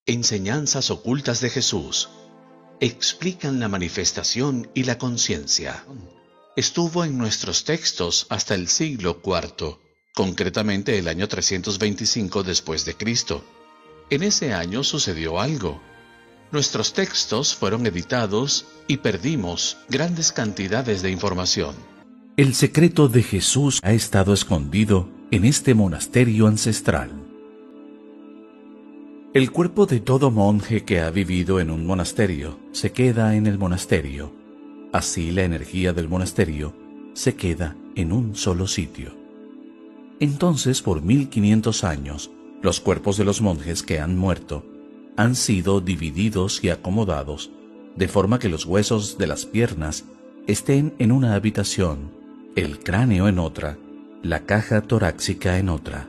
Enseñanzas ocultas de Jesús. Explican la manifestación y la conciencia. Estuvo en nuestros textos hasta el siglo IV, concretamente el año 325 después de Cristo. En ese año sucedió algo. Nuestros textos fueron editados y perdimos grandes cantidades de información. El secreto de Jesús ha estado escondido en este monasterio ancestral. El cuerpo de todo monje que ha vivido en un monasterio se queda en el monasterio. Así la energía del monasterio se queda en un solo sitio. Entonces, por 1500 años, los cuerpos de los monjes que han muerto han sido divididos y acomodados, de forma que los huesos de las piernas estén en una habitación, el cráneo en otra, la caja torácica en otra.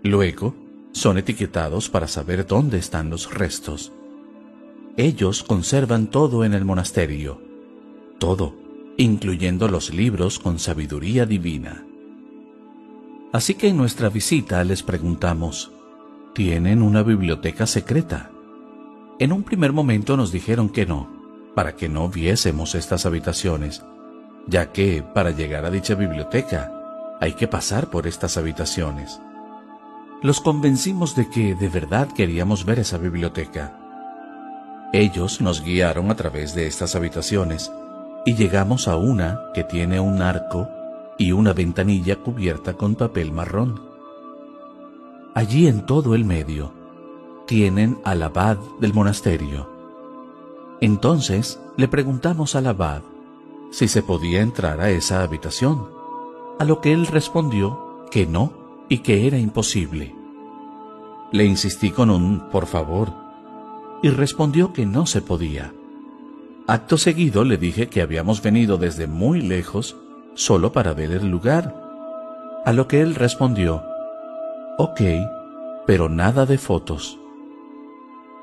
Luego, son etiquetados para saber dónde están los restos. Ellos conservan todo en el monasterio, todo, incluyendo los libros con sabiduría divina. Así que en nuestra visita les preguntamos, ¿tienen una biblioteca secreta? En un primer momento nos dijeron que no, para que no viésemos estas habitaciones, ya que para llegar a dicha biblioteca hay que pasar por estas habitaciones. Los convencimos de que de verdad queríamos ver esa biblioteca. Ellos nos guiaron a través de estas habitaciones y llegamos a una que tiene un arco y una ventanilla cubierta con papel marrón. Allí en todo el medio tienen al abad del monasterio. Entonces le preguntamos al abad si se podía entrar a esa habitación, a lo que él respondió que no y que era imposible. Le insistí con un «por favor» y respondió que no se podía. Acto seguido le dije que habíamos venido desde muy lejos solo para ver el lugar, a lo que él respondió «ok, pero nada de fotos».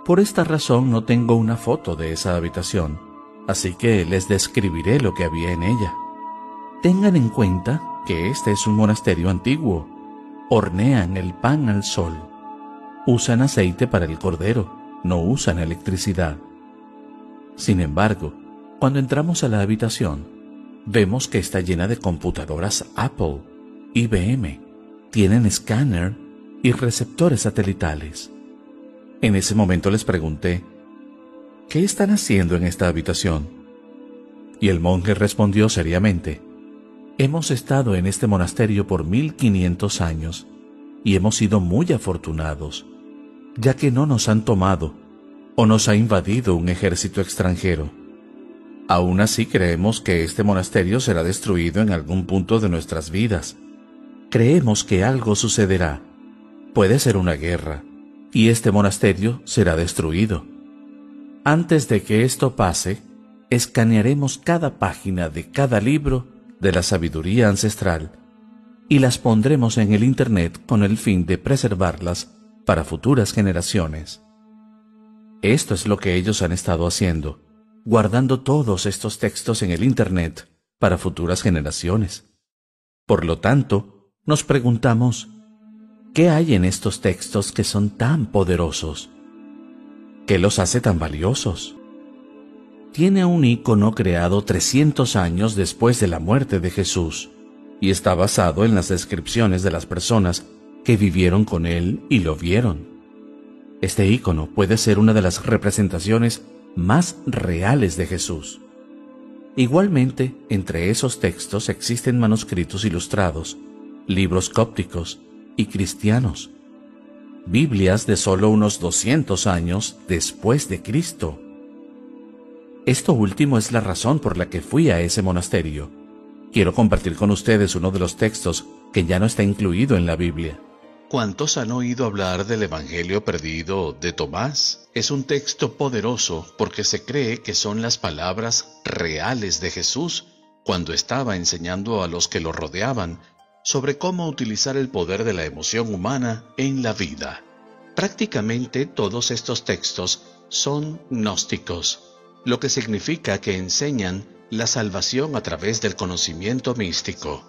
Por esta razón no tengo una foto de esa habitación, así que les describiré lo que había en ella. Tengan en cuenta que este es un monasterio antiguo. Hornean el pan al sol. Usan aceite para el cordero, no usan electricidad. Sin embargo, cuando entramos a la habitación, vemos que está llena de computadoras Apple, IBM, tienen escáner y receptores satelitales. En ese momento les pregunté, ¿qué están haciendo en esta habitación? Y el monje respondió seriamente, hemos estado en este monasterio por 1500 años y hemos sido muy afortunados, ya que no nos han tomado o nos ha invadido un ejército extranjero. Aún así creemos que este monasterio será destruido en algún punto de nuestras vidas. Creemos que algo sucederá. Puede ser una guerra, y este monasterio será destruido. Antes de que esto pase, escanearemos cada página de cada libro de la sabiduría ancestral y las pondremos en el Internet con el fin de preservarlas para futuras generaciones. Esto es lo que ellos han estado haciendo, guardando todos estos textos en el Internet para futuras generaciones. Por lo tanto, nos preguntamos, ¿qué hay en estos textos que son tan poderosos? ¿Qué los hace tan valiosos? Tiene un icono creado 300 años después de la muerte de Jesús y está basado en las descripciones de las personas que vivieron con él y lo vieron. Este icono puede ser una de las representaciones más reales de Jesús. Igualmente, entre esos textos existen manuscritos ilustrados, libros cópticos y cristianos, Biblias de solo unos 200 años después de Cristo. Esto último es la razón por la que fui a ese monasterio. Quiero compartir con ustedes uno de los textos que ya no está incluido en la Biblia. ¿Cuántos han oído hablar del Evangelio perdido de Tomás? Es un texto poderoso porque se cree que son las palabras reales de Jesús cuando estaba enseñando a los que lo rodeaban sobre cómo utilizar el poder de la emoción humana en la vida. Prácticamente todos estos textos son gnósticos, lo que significa que enseñan la salvación a través del conocimiento místico.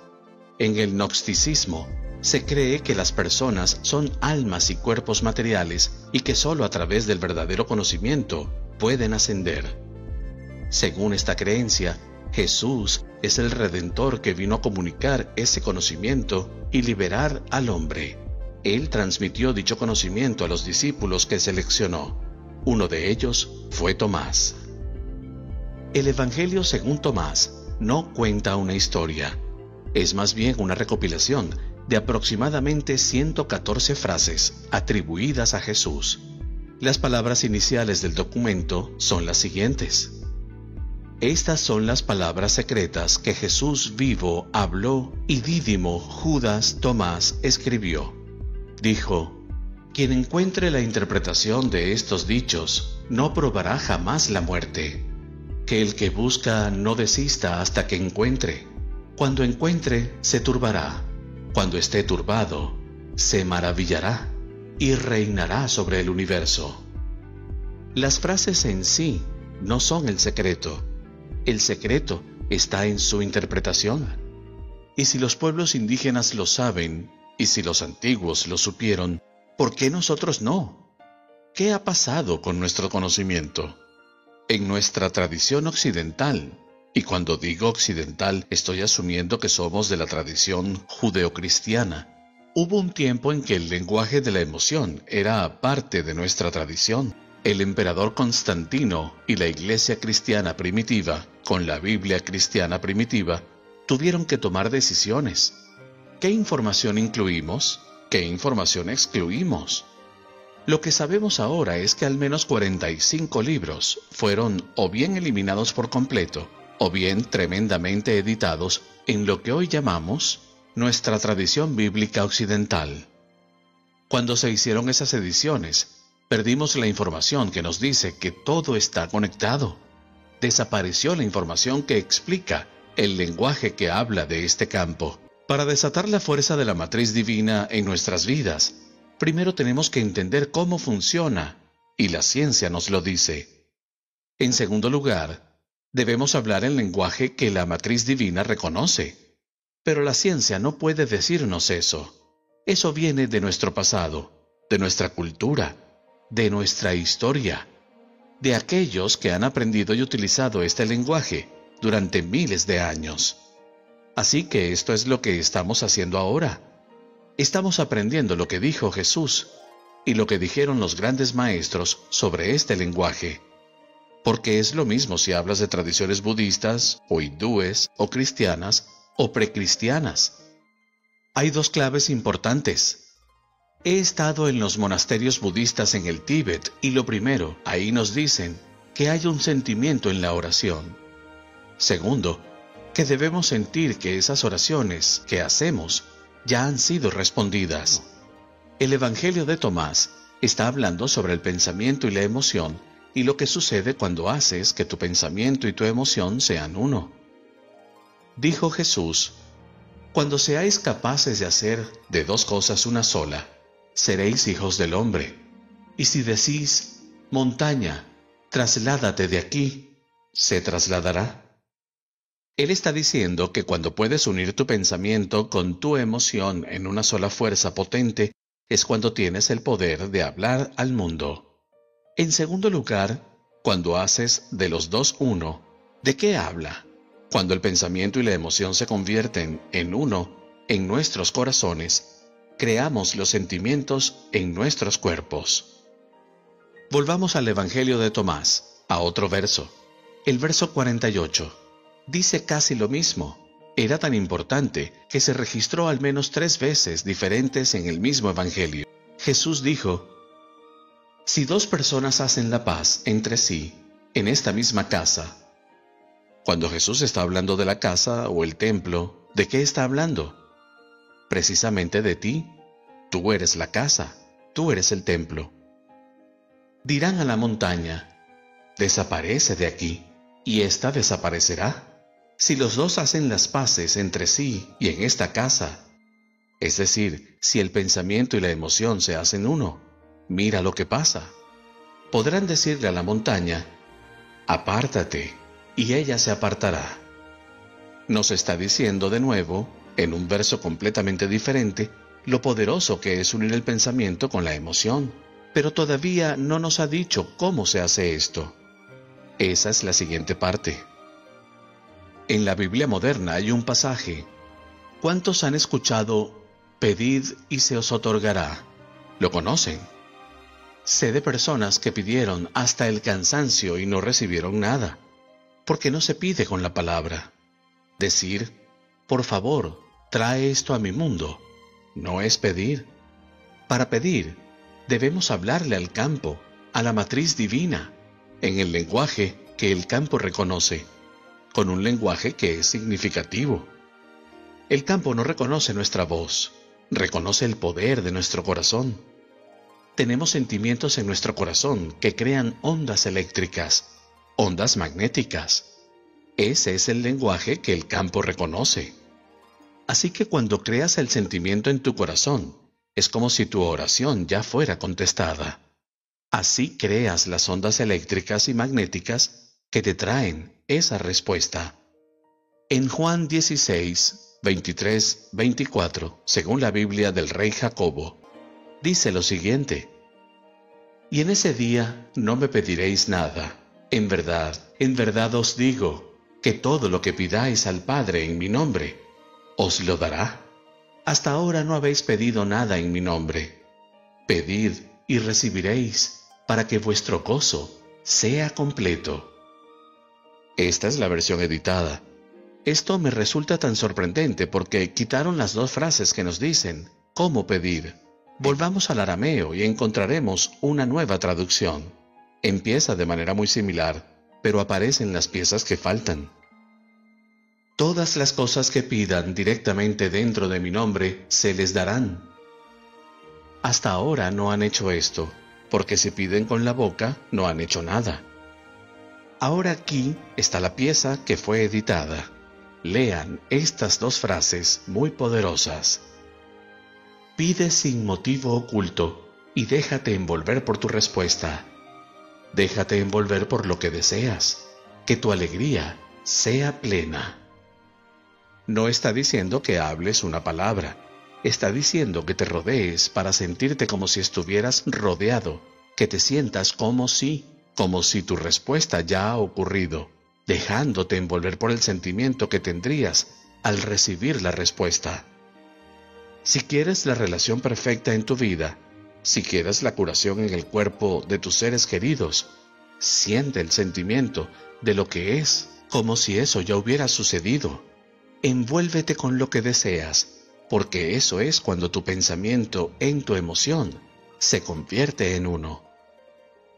En el gnosticismo Se cree que las personas son almas y cuerpos materiales y que solo a través del verdadero conocimiento pueden ascender. Según esta creencia, Jesús es el Redentor que vino a comunicar ese conocimiento y liberar al hombre. Él transmitió dicho conocimiento a los discípulos que seleccionó. Uno de ellos fue Tomás. El Evangelio según Tomás no cuenta una historia. Es más bien una recopilación de aproximadamente 114 frases atribuidas a Jesús. Las palabras iniciales del documento son las siguientes. Estas son las palabras secretas que Jesús vivo habló y Dídimo Judas Tomás escribió. Dijo: quien encuentre la interpretación de estos dichos no probará jamás la muerte. Que el que busca no desista hasta que encuentre. Cuando encuentre, se turbará. Cuando esté turbado, se maravillará y reinará sobre el universo. Las frases en sí no son el secreto. El secreto está en su interpretación. Y si los pueblos indígenas lo saben, y si los antiguos lo supieron, ¿por qué nosotros no? ¿Qué ha pasado con nuestro conocimiento? En nuestra tradición occidental, y cuando digo occidental estoy asumiendo que somos de la tradición judeocristiana, hubo un tiempo en que el lenguaje de la emoción era parte de nuestra tradición. El emperador Constantino y la iglesia cristiana primitiva, con la Biblia cristiana primitiva, tuvieron que tomar decisiones. ¿Qué información incluimos? ¿Qué información excluimos? Lo que sabemos ahora es que al menos 45 libros fueron o bien eliminados por completo, o bien tremendamente editados en lo que hoy llamamos nuestra tradición bíblica occidental. Cuando se hicieron esas ediciones, perdimos la información que nos dice que todo está conectado. Desapareció la información que explica el lenguaje que habla de este campo. Para desatar la fuerza de la matriz divina en nuestras vidas, primero tenemos que entender cómo funciona, y la ciencia nos lo dice. En segundo lugar, debemos hablar el lenguaje que la matriz divina reconoce. Pero la ciencia no puede decirnos eso. Eso viene de nuestro pasado, de nuestra cultura, de nuestra historia, de aquellos que han aprendido y utilizado este lenguaje durante miles de años. Así que esto es lo que estamos haciendo ahora. Estamos aprendiendo lo que dijo Jesús y lo que dijeron los grandes maestros sobre este lenguaje. Porque es lo mismo si hablas de tradiciones budistas, o hindúes, o cristianas, o precristianas. Hay dos claves importantes. He estado en los monasterios budistas en el Tíbet y lo primero, ahí nos dicen que hay un sentimiento en la oración. Segundo, que debemos sentir que esas oraciones que hacemos ya han sido respondidas. El Evangelio de Tomás está hablando sobre el pensamiento y la emoción y lo que sucede cuando haces que tu pensamiento y tu emoción sean uno. Dijo Jesús: cuando seáis capaces de hacer de dos cosas una sola, seréis hijos del hombre. Y si decís: montaña, trasládate de aquí, se trasladará. Él está diciendo que cuando puedes unir tu pensamiento con tu emoción en una sola fuerza potente, es cuando tienes el poder de hablar al mundo. En segundo lugar, cuando haces de los dos uno, ¿de qué habla? Cuando el pensamiento y la emoción se convierten en uno en nuestros corazones, creamos los sentimientos en nuestros cuerpos. Volvamos al Evangelio de Tomás, a otro verso. El verso 48. Dice casi lo mismo. Era tan importante que se registró al menos 3 veces diferentes en el mismo Evangelio. Jesús dijo: si 2 personas hacen la paz entre sí, en esta misma casa. Cuando Jesús está hablando de la casa o el templo, ¿de qué está hablando? Precisamente de ti. Tú eres la casa, tú eres el templo. Dirán a la montaña: desaparece de aquí, y ésta desaparecerá. Si los dos hacen las paces entre sí y en esta casa, es decir, si el pensamiento y la emoción se hacen uno, mira lo que pasa. Podrán decirle a la montaña: apártate, y ella se apartará. Nos está diciendo de nuevo, en un verso completamente diferente, lo poderoso que es unir el pensamiento con la emoción, pero todavía no nos ha dicho cómo se hace esto. Esa es la siguiente parte. En la Biblia moderna hay un pasaje. ¿Cuántos han escuchado, pedid y se os otorgará? ¿Lo conocen? Sé de personas que pidieron hasta el cansancio y no recibieron nada, porque no se pide con la palabra. Decir, por favor, trae esto a mi mundo, no es pedir. Para pedir, debemos hablarle al campo, a la matriz divina, en el lenguaje que el campo reconoce, con un lenguaje que es significativo. El campo no reconoce nuestra voz, reconoce el poder de nuestro corazón. Tenemos sentimientos en nuestro corazón que crean ondas eléctricas, ondas magnéticas. Ese es el lenguaje que el campo reconoce. Así que cuando creas el sentimiento en tu corazón, es como si tu oración ya fuera contestada. Así creas las ondas eléctricas y magnéticas que te traen esa respuesta. En Juan 16, 23, 24, según la Biblia del Rey Jacobo, dice lo siguiente: y en ese día no me pediréis nada. En verdad os digo, que todo lo que pidáis al Padre en mi nombre, os lo dará. Hasta ahora no habéis pedido nada en mi nombre. Pedid y recibiréis, para que vuestro gozo sea completo. Esta es la versión editada. Esto me resulta tan sorprendente porque quitaron las dos frases que nos dicen cómo pedir. Volvamos al arameo y encontraremos una nueva traducción. Empieza de manera muy similar, pero aparecen las piezas que faltan. Todas las cosas que pidan directamente dentro de mi nombre se les darán. Hasta ahora no han hecho esto, porque si piden con la boca no han hecho nada. Ahora aquí está la pieza que fue editada. Lean estas dos frases muy poderosas. Pide sin motivo oculto y déjate envolver por tu respuesta. Déjate envolver por lo que deseas, que tu alegría sea plena. No está diciendo que hables una palabra, está diciendo que te rodees para sentirte como si estuvieras rodeado, que te sientas como si tu respuesta ya ha ocurrido, dejándote envolver por el sentimiento que tendrías al recibir la respuesta. Si quieres la relación perfecta en tu vida, si quieres la curación en el cuerpo de tus seres queridos, siente el sentimiento de lo que es, como si eso ya hubiera sucedido. Envuélvete con lo que deseas, porque eso es cuando tu pensamiento en tu emoción se convierte en uno.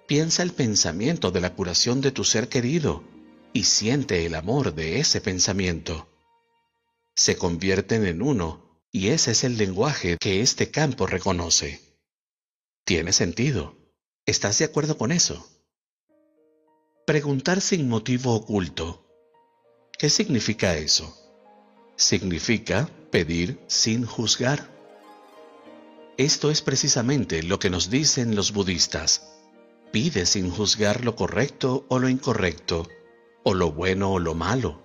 Piensa el pensamiento de la curación de tu ser querido y siente el amor de ese pensamiento. Se convierten en uno y ese es el lenguaje que este campo reconoce. ¿Tiene sentido? ¿Estás de acuerdo con eso? Preguntar sin motivo oculto. ¿Qué significa eso? Significa pedir sin juzgar. Esto es precisamente lo que nos dicen los budistas. Pide sin juzgar lo correcto o lo incorrecto, o lo bueno o lo malo.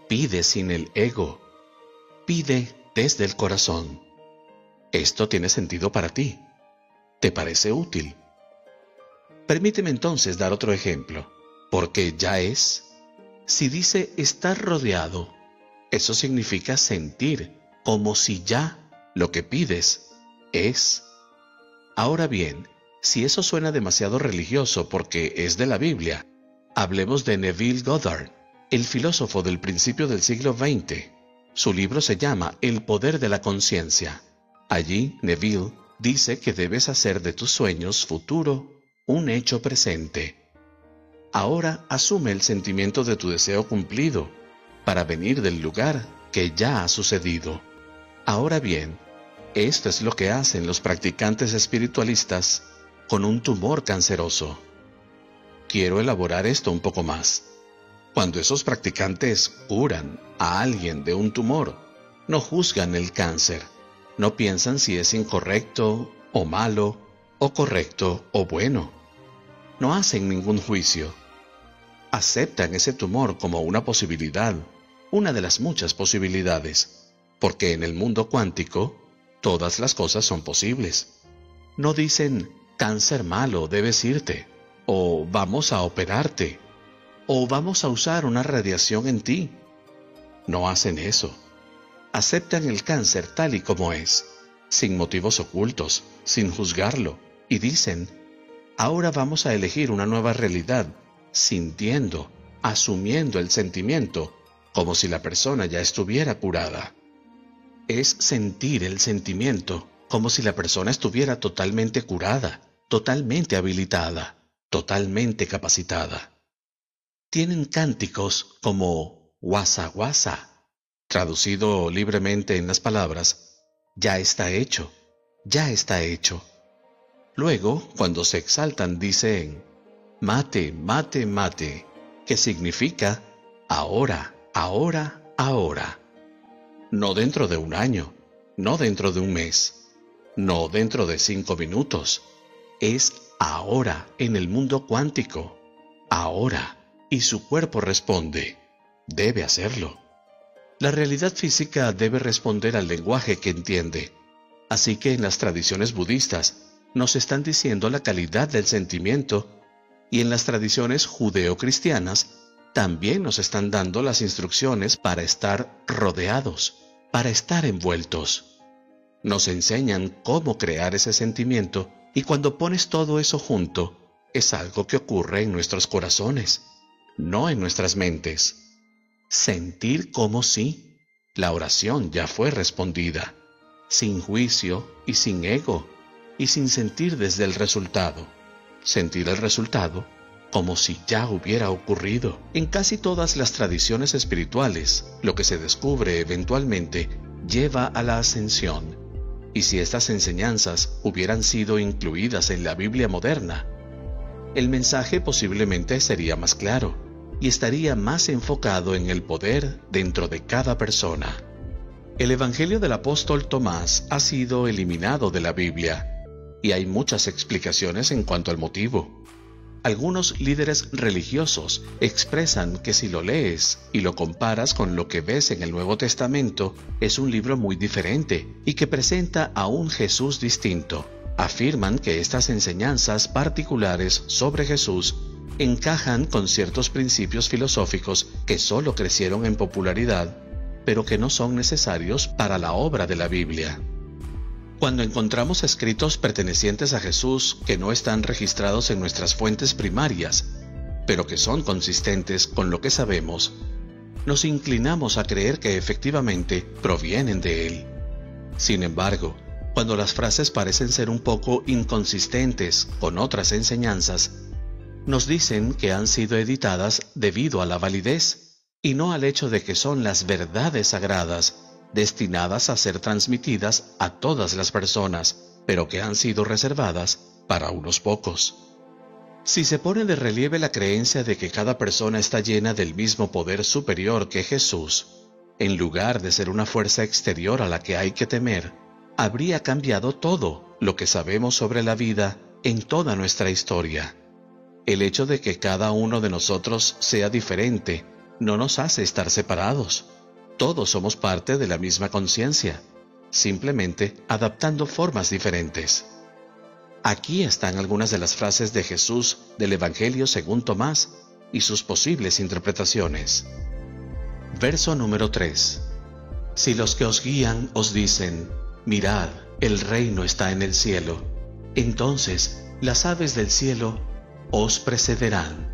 Pide sin el ego. Pide desde el corazón. Esto tiene sentido para ti. ¿Te parece útil? Permíteme entonces dar otro ejemplo, porque ya es. Si dice estar rodeado, eso significa sentir como si ya lo que pides es. Ahora bien, si eso suena demasiado religioso porque es de la Biblia, hablemos de Neville Goddard, el filósofo del principio del siglo XX. Su libro se llama El poder de la conciencia. Allí, Neville dice que debes hacer de tus sueños futuro un hecho presente. Ahora asume el sentimiento de tu deseo cumplido, para venir del lugar que ya ha sucedido. Ahora bien, esto es lo que hacen los practicantes espiritualistas con un tumor canceroso. Quiero elaborar esto un poco más. Cuando esos practicantes curan a alguien de un tumor, no juzgan el cáncer, no piensan si es incorrecto o malo, o correcto o bueno. No hacen ningún juicio. Aceptan ese tumor como una posibilidad, una de las muchas posibilidades, porque en el mundo cuántico, Todas las cosas son posibles. No dicen, cáncer malo, debes irte, o vamos a operarte, o vamos a usar una radiación en ti. No hacen eso. Aceptan el cáncer tal y como es, sin motivos ocultos, sin juzgarlo, y dicen, ahora vamos a elegir una nueva realidad, sintiendo, asumiendo el sentimiento, como si la persona ya estuviera curada. Es sentir el sentimiento como si la persona estuviera totalmente curada, totalmente habilitada, totalmente capacitada. Tienen cánticos como guasa guasa, traducido libremente en las palabras, ya está hecho, ya está hecho. Luego, cuando se exaltan, dicen, mate, mate, mate, que significa ahora, ahora, ahora. No dentro de un año, no dentro de un mes, no dentro de 5 minutos. Es ahora en el mundo cuántico, ahora, y su cuerpo responde, debe hacerlo. La realidad física debe responder al lenguaje que entiende, así que en las tradiciones budistas nos están diciendo la calidad del sentimiento, y en las tradiciones judeo-cristianas también nos están dando las instrucciones para estar rodeados, para estar envueltos. Nos enseñan cómo crear ese sentimiento, y cuando pones todo eso junto, es algo que ocurre en nuestros corazones, no en nuestras mentes. Sentir como si la oración ya fue respondida, sin juicio y sin ego, y sin sentir desde el resultado. Sentir el resultado como si ya hubiera ocurrido. En casi todas las tradiciones espirituales, lo que se descubre eventualmente lleva a la ascensión. Y si estas enseñanzas hubieran sido incluidas en la Biblia moderna, el mensaje posiblemente sería más claro y estaría más enfocado en el poder dentro de cada persona. El Evangelio del apóstol Tomás ha sido eliminado de la Biblia, y hay muchas explicaciones en cuanto al motivo. Algunos líderes religiosos expresan que si lo lees y lo comparas con lo que ves en el Nuevo Testamento, es un libro muy diferente y que presenta a un Jesús distinto. Afirman que estas enseñanzas particulares sobre Jesús encajan con ciertos principios filosóficos que solo crecieron en popularidad, pero que no son necesarios para la obra de la Biblia. Cuando encontramos escritos pertenecientes a Jesús que no están registrados en nuestras fuentes primarias, pero que son consistentes con lo que sabemos, nos inclinamos a creer que efectivamente provienen de Él. Sin embargo, cuando las frases parecen ser un poco inconsistentes con otras enseñanzas, nos dicen que han sido editadas debido a la validez y no al hecho de que son las verdades sagradas destinadas a ser transmitidas a todas las personas, pero que han sido reservadas para unos pocos. Si se pone de relieve la creencia de que cada persona está llena del mismo poder superior que Jesús, en lugar de ser una fuerza exterior a la que hay que temer, habría cambiado todo lo que sabemos sobre la vida en toda nuestra historia. El hecho de que cada uno de nosotros sea diferente no nos hace estar separados. Todos somos parte de la misma conciencia, simplemente adaptando formas diferentes. Aquí están algunas de las frases de Jesús del Evangelio según Tomás y sus posibles interpretaciones. Verso número 3. Si los que os guían os dicen, mirad, el reino está en el cielo, entonces las aves del cielo os precederán.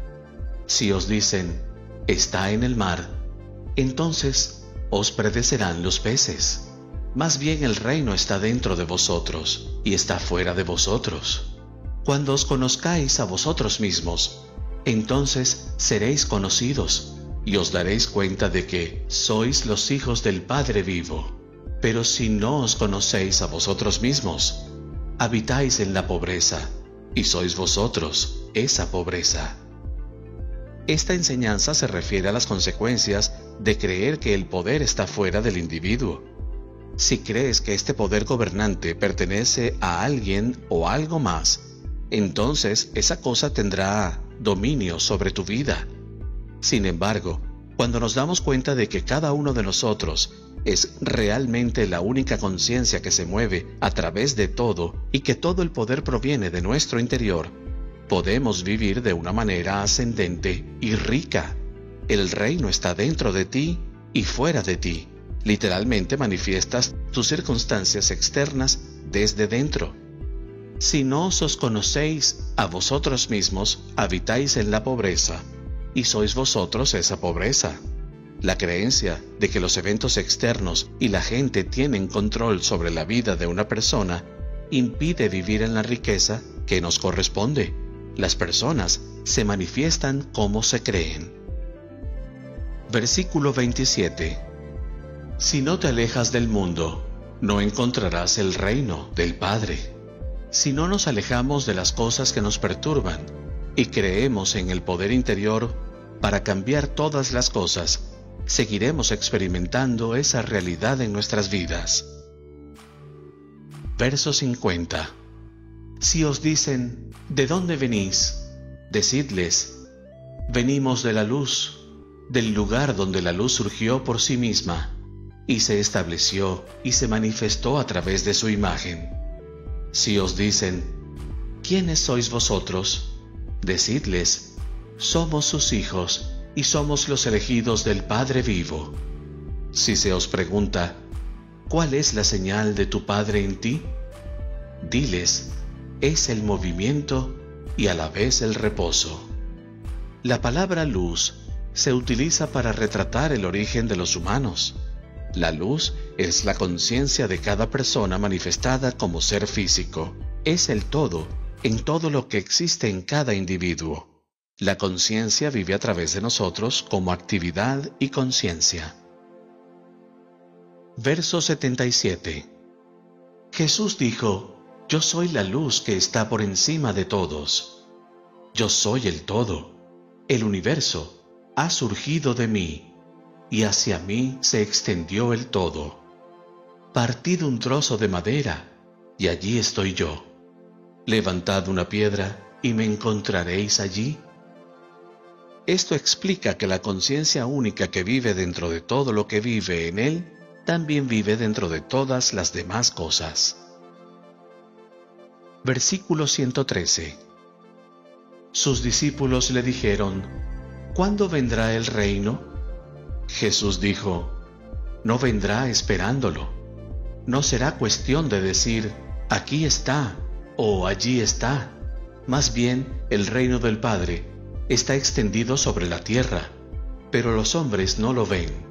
Si os dicen, está en el mar, entonces os precederán los peces. Más bien el reino está dentro de vosotros y está fuera de vosotros. Cuando os conozcáis a vosotros mismos, entonces seréis conocidos y os daréis cuenta de que sois los hijos del Padre vivo. Pero si no os conocéis a vosotros mismos, habitáis en la pobreza y sois vosotros esa pobreza. Esta enseñanza se refiere a las consecuencias de creer que el poder está fuera del individuo. Si crees que este poder gobernante pertenece a alguien o algo más, entonces esa cosa tendrá dominio sobre tu vida. Sin embargo, cuando nos damos cuenta de que cada uno de nosotros es realmente la única conciencia que se mueve a través de todo y que todo el poder proviene de nuestro interior, podemos vivir de una manera ascendente y rica. El reino está dentro de ti y fuera de ti. Literalmente manifiestas tus circunstancias externas desde dentro. Si no os conocéis a vosotros mismos, habitáis en la pobreza, y sois vosotros esa pobreza. La creencia de que los eventos externos y la gente tienen control sobre la vida de una persona impide vivir en la riqueza que nos corresponde. Las personas se manifiestan como se creen. Versículo 27. Si no te alejas del mundo, no encontrarás el reino del Padre. Si no nos alejamos de las cosas que nos perturban y creemos en el poder interior para cambiar todas las cosas, seguiremos experimentando esa realidad en nuestras vidas. Verso 50. Si os dicen, ¿de dónde venís? Decidles, venimos de la luz, del lugar donde la luz surgió por sí misma, y se estableció y se manifestó a través de su imagen. Si os dicen, ¿quiénes sois vosotros? Decidles, somos sus hijos y somos los elegidos del Padre vivo. Si se os pregunta, ¿cuál es la señal de tu Padre en ti? Diles, es el movimiento y a la vez el reposo. La palabra luz se utiliza para retratar el origen de los humanos. La luz es la conciencia de cada persona manifestada como ser físico. Es el todo en todo lo que existe en cada individuo. La conciencia vive a través de nosotros como actividad y conciencia. Verso 77. Jesús dijo, yo soy la luz que está por encima de todos. Yo soy el todo. El universo ha surgido de mí, y hacia mí se extendió el todo. Partid un trozo de madera, y allí estoy yo. Levantad una piedra, y me encontraréis allí. Esto explica que la conciencia única que vive dentro de todo lo que vive en él, también vive dentro de todas las demás cosas. Versículo 113. Sus discípulos le dijeron, ¿cuándo vendrá el reino? Jesús dijo, no vendrá esperándolo. No será cuestión de decir, aquí está o allí está. Más bien, el reino del Padre está extendido sobre la tierra, pero los hombres no lo ven.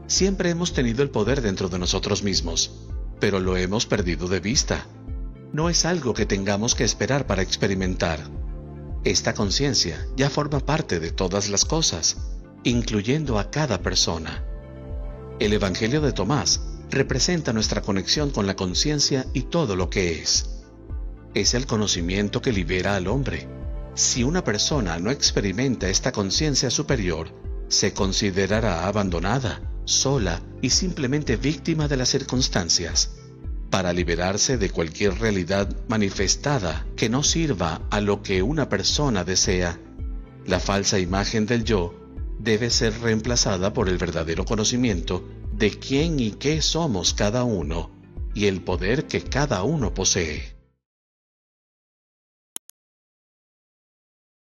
Siempre hemos tenido el poder dentro de nosotros mismos, pero lo hemos perdido de vista. No es algo que tengamos que esperar para experimentar. Esta conciencia ya forma parte de todas las cosas, incluyendo a cada persona. El Evangelio de Tomás representa nuestra conexión con la conciencia y todo lo que es. Es el conocimiento que libera al hombre. Si una persona no experimenta esta conciencia superior, se considerará abandonada, sola y simplemente víctima de las circunstancias. Para liberarse de cualquier realidad manifestada que no sirva a lo que una persona desea, la falsa imagen del yo debe ser reemplazada por el verdadero conocimiento de quién y qué somos cada uno y el poder que cada uno posee.